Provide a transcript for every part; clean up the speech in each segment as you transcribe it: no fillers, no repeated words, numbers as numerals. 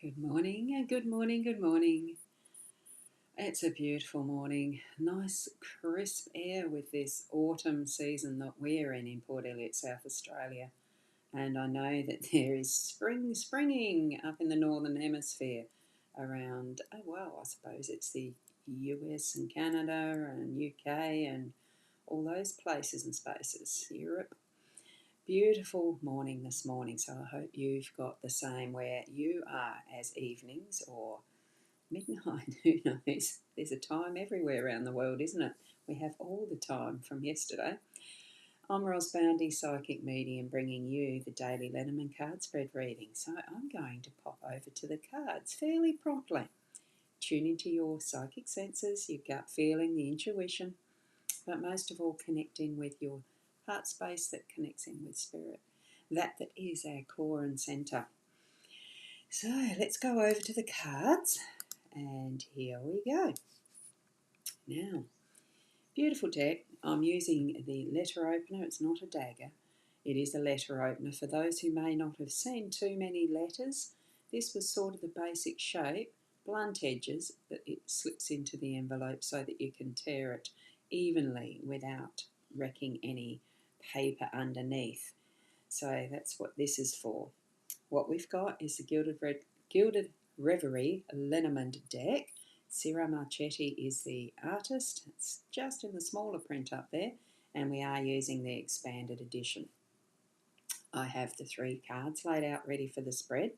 Good morning, good morning, good morning. It's a beautiful morning. Nice crisp air with this autumn season that we're in Port Elliot, South Australia. And I know that there is springing up in the Northern Hemisphere around, oh well, I suppose it's the US and Canada and UK and all those places and spaces, Europe. Beautiful morning this morning, so I hope you've got the same where you are as evenings or midnight. Who knows? There's a time everywhere around the world, isn't it? We have all the time from yesterday. I'm Ros Boundy, psychic medium, bringing you the daily Lenormand card spread reading. So I'm going to pop over to the cards fairly promptly. Tune into your psychic senses, your gut feeling, the intuition, but most of all connect in with your heart space that connects in with spirit. That is our core and centre. So let's go over to the cards. And here we go. Now, beautiful deck. I'm using the letter opener. It's not a dagger. It is a letter opener. For those who may not have seen too many letters, this was sort of the basic shape, blunt edges, but it slips into the envelope so that you can tear it evenly without wrecking any paper underneath. So that's what this is for. What we've got is the Gilded Reverie Lenormand deck. Ciro Marchetti is the artist. It's just in the smaller print up there, and we are using the expanded edition. I have the 3 cards laid out ready for the spread,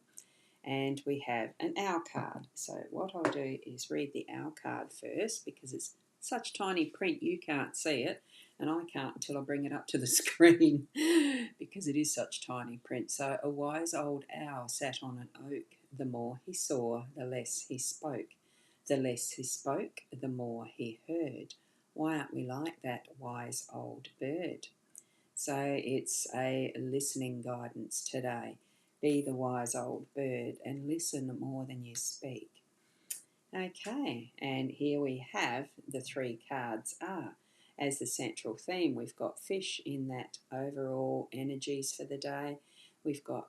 and we have an owl card. So what I'll do is read the owl card first because it's such tiny print you can't see it, and I can't until I bring it up to the screen because it is such tiny print. So a wise old owl sat on an oak. The more he saw, the less he spoke. The less he spoke, the more he heard. Why aren't we like that wise old bird? So it's a listening guidance today. Be the wise old bird and listen more than you speak. Okay, and here we have the 3 cards are. As the central theme, we've got fish in that overall energies for the day. We've got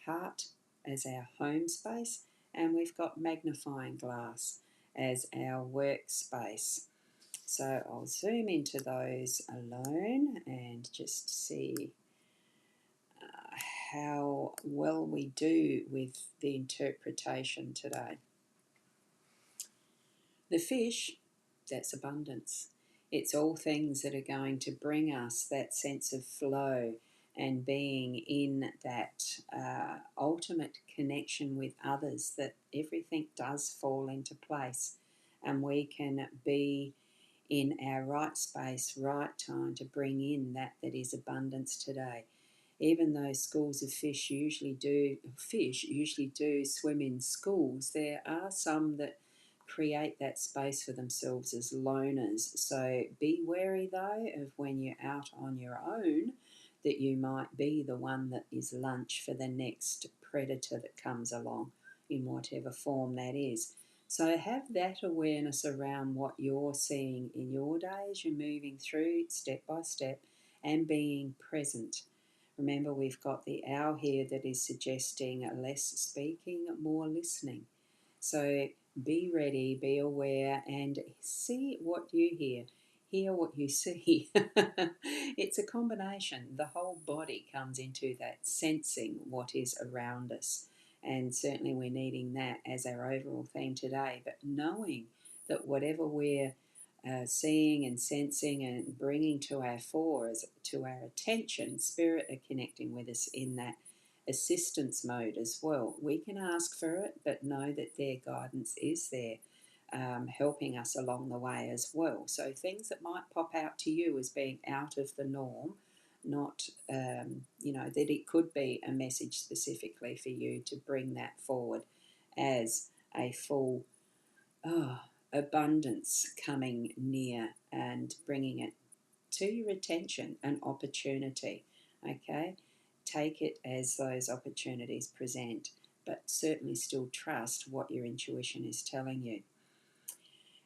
heart as our home space, and we've got magnifying glass as our workspace. So I'll zoom into those alone and just see how well we do with the interpretation today. The fish, that's abundance. It's all things that are going to bring us that sense of flow and being in that ultimate connection with others, that everything does fall into place and we can be in our right space, right time to bring in that is abundance today. Even though schools of fish usually do swim in schools, there are some that create that space for themselves as loners. So be wary though of when you're out on your own that you might be the one that is lunch for the next predator that comes along in whatever form that is. So have that awareness around what you're seeing in your day as you're moving through step by step and being present. Remember, we've got the owl here that is suggesting less speaking, more listening. So be ready, be aware, and see what you hear what you see. It's a combination. The whole body comes into that sensing what is around us. And certainly we're needing that as our overall theme today, but knowing that whatever we're seeing and sensing and bringing to our fore, to our attention, spirit are connecting with us in that assistance mode as well. We can ask for it, but know that their guidance is there, helping us along the way as well. So things that might pop out to you as being out of the norm, not, that it could be a message specifically for you to bring that forward as a full abundance coming near and bringing it to your attention, an opportunity, okay? Take it as those opportunities present, but certainly still trust what your intuition is telling you.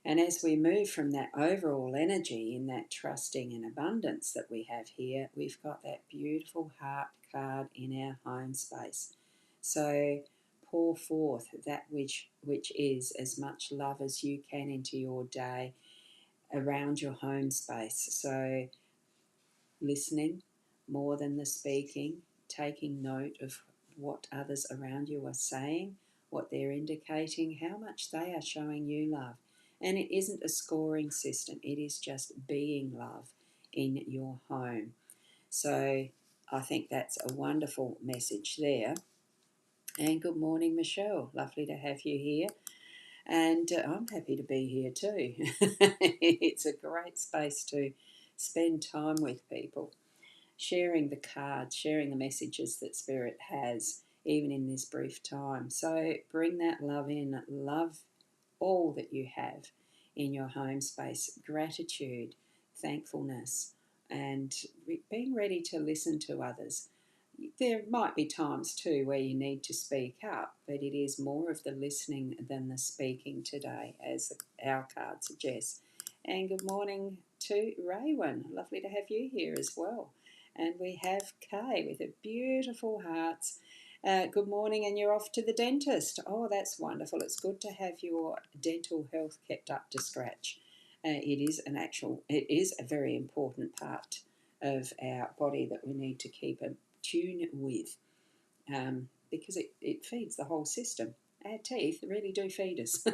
And as we move from that overall energy in that trusting and abundance that we have here, we've got that beautiful heart card in our home space. So pour forth that which is as much love as you can into your day around your home space. So listening more than the speaking, taking note of what others around you are saying, what they're indicating, how much they are showing you love. And it isn't a scoring system, it is just being love in your home. So I think that's a wonderful message there. And good morning, Michelle. Lovely to have you here. And I'm happy to be here too. It's a great space to spend time with people, sharing the cards, sharing the messages that Spirit has, even in this brief time. So bring that love in, love all that you have in your home space, gratitude, thankfulness, and being ready to listen to others. There might be times too where you need to speak up, but it is more of the listening than the speaking today, as our card suggests. And good morning to Raywin. Lovely to have you here as well. And we have Kay with her beautiful hearts. Good morning, and you're off to the dentist. Oh, that's wonderful. It's good to have your dental health kept up to scratch. It is a very important part of our body that we need to keep a tune with, because it feeds the whole system. Our teeth really do feed us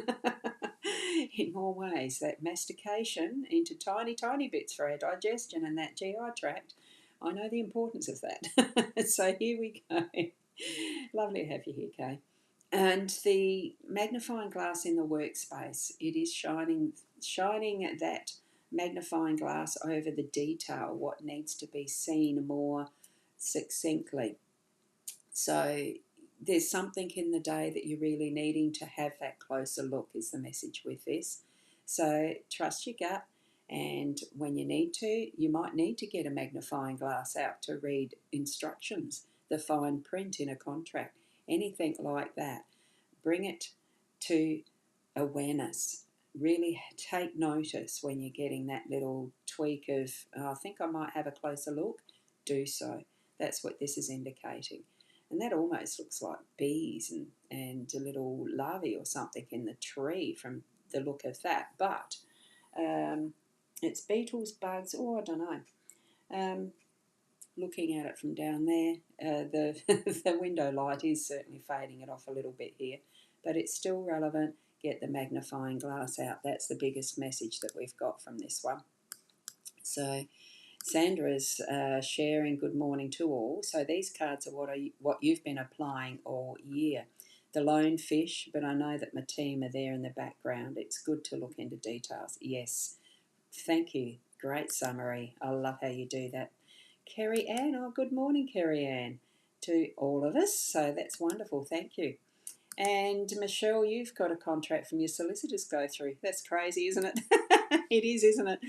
in more ways. That mastication into tiny, tiny bits for our digestion and that GI tract. I know the importance of that. So here we go. Lovely to have you here, Kay. And the magnifying glass in the workspace, it is shining that magnifying glass over the detail, what needs to be seen more succinctly. So there's something in the day that you're really needing to have that closer look, is the message with this. So trust your gut, and when you need to, you might need to get a magnifying glass out to read instructions, the fine print in a contract, anything like that. Bring it to awareness. Really take notice when you're getting that little tweak of, oh, I think I might have a closer look. Do so. That's what this is indicating. And that almost looks like bees and a little larvae or something in the tree from the look of that. But it's beetles, bugs, I don't know. Looking at it from down there, the window light is certainly fading it off a little bit here, but it's still relevant. Get the magnifying glass out. That's the biggest message that we've got from this one. So Sandra's sharing good morning to all. So these cards are what you've been applying all year. The lone fish, but I know that my team are there in the background. It's good to look into details. Yes, thank you. Great summary. I love how you do that. Kerry Ann, good morning, Kerry Ann, to all of us. So that's wonderful. Thank you. And Michelle, you've got a contract from your solicitors go through. That's crazy, isn't it? It is, isn't it?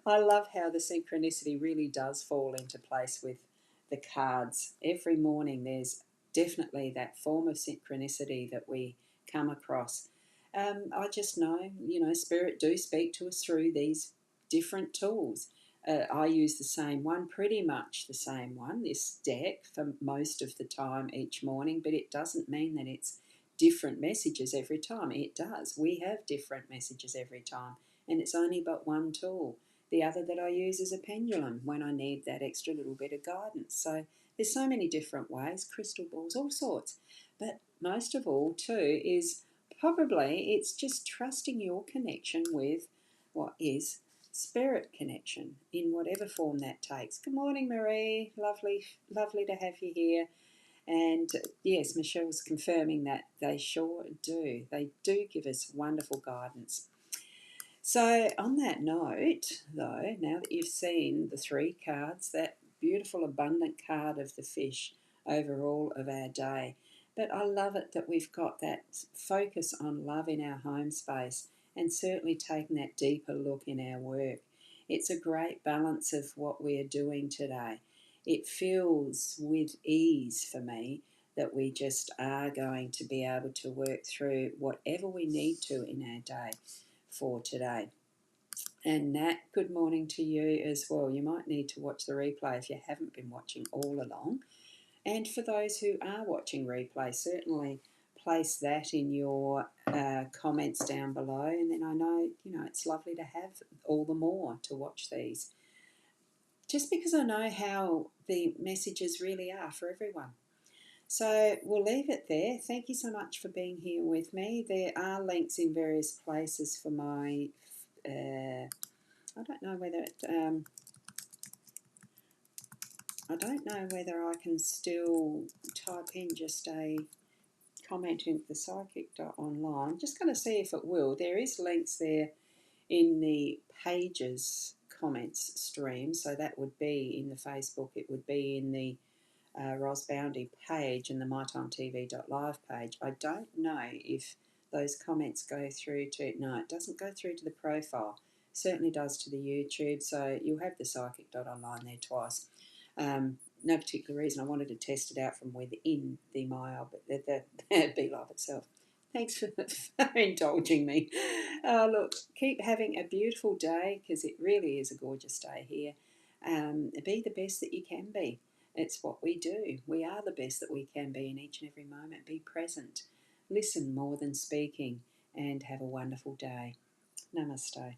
I love how the synchronicity really does fall into place with the cards. Every morning there's definitely that form of synchronicity that we come across. I just know, Spirit do speak to us through these different tools. I use the same one, pretty much the same one, this deck, for most of the time each morning, but it doesn't mean that it's different messages every time. It does. We have different messages every time, and it's only but one tool. The other that I use is a pendulum when I need that extra little bit of guidance. So there's so many different ways, crystal balls, all sorts. But most of all, too, is probably it's just trusting your connection with what is spirit connection in whatever form that takes. Good morning, Marie. Lovely to have you here. And yes, Michelle's confirming that they sure do. They do give us wonderful guidance. So on that note, though, now that you've seen the three cards, that beautiful abundant card of the fish over all of our day, but I love it that we've got that focus on love in our home space and certainly taking that deeper look in our work. It's a great balance of what we're doing today. It feels with ease for me that we just are going to be able to work through whatever we need to in our day for today. And Nat, good morning to you as well. You might need to watch the replay if you haven't been watching all along. And for those who are watching replay, certainly place that in your comments down below, and then I know, it's lovely to have all the more to watch these. Just because I know how the messages really are for everyone. So we'll leave it there. Thank you so much for being here with me. There are links in various places for my, I don't know whether I don't know whether I can still type in just a comment into the psychic.online. I'm just going to see if it will. There is links there in the pages comments stream, so that would be in the Facebook, it would be in the Ros Boundy page and the mytimetv.live page. I don't know if those comments go through to, no, it doesn't go through to the profile. It certainly does to the YouTube, so you'll have the psychic.online there twice. No particular reason. I wanted to test it out from within the MyOb, but the Be Love itself. Thanks for indulging me. Look, keep having a beautiful day, because it really is a gorgeous day here. Be the best that you can be. It's what we do. We are the best that we can be in each and every moment. Be present. Listen more than speaking, and have a wonderful day. Namaste.